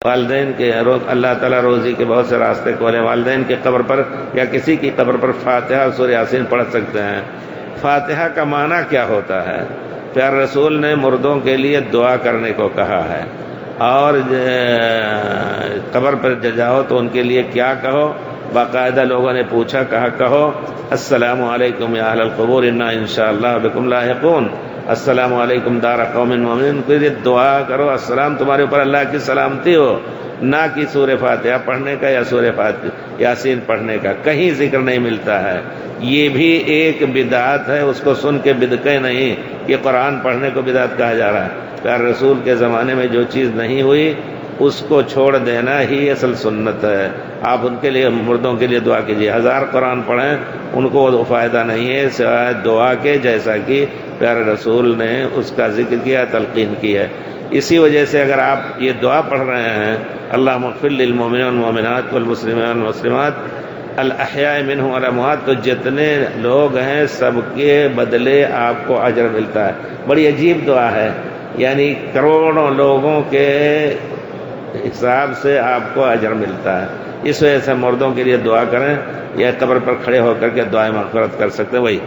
والدین کے اللہ تعالیٰ روزی کے بہت سے راستے کھولے. والدین کی قبر پر یا کسی کی قبر پر فاتحہ اور سورہ یاسین پڑھ سکتے ہیں. فاتحہ کا معنی کیا ہوتا ہے؟ پیارے رسول نے مردوں کے لیے دعا کرنے کو کہا ہے، اور قبر پر جاؤ تو ان کے لیے کیا کہو؟ باقاعدہ لوگوں نے پوچھا، کہو السلام علیکم یا اہل القبور انا انشاءاللہ بکم لاحقون، السلام علیکم دار قوم مومنین. پھر یہ دعا کرو السلام تمہارے اوپر اللہ کی سلامتی ہو، نہ کہ سورہ فاتحہ پڑھنے کا یا سورہ یاسین پڑھنے کا. کہیں ذکر نہیں ملتا ہے. یہ بھی ایک بدعت ہے، اس کو سن کے بدقیں نہیں کہ قرآن پڑھنے کو بدعت کہا جا رہا ہے. پیارے رسول کے زمانے میں جو چیز نہیں ہوئی اس کو چھوڑ دینا ہی اصل سنت ہے. آپ ان کے لیے مردوں کے لیے دعا کیجیے. 1000 قرآن پڑھیں ان کو وہ فائدہ نہیں ہے سوائے دعا کے، جیسا کہ پیارے رسول نے اس کا ذکر کیا، تلقین کی ہے. اسی وجہ سے اگر آپ یہ دعا پڑھ رہے ہیں اللہم اغفر للمؤمنین والمؤمنات والمسلمین والمسلمات الاحیاء منہم والاموات، تو جتنے لوگ ہیں سب کے بدلے آپ کو اجر ملتا ہے. بڑی عجیب دعا ہے، یعنی کروڑوں لوگوں کے حساب سے آپ کو اجر ملتا ہے. اس وجہ سے مردوں کے لیے دعا کریں، یا قبر پر کھڑے ہو کر کے دعائیں مغفرت کر سکتے ہیں. وہی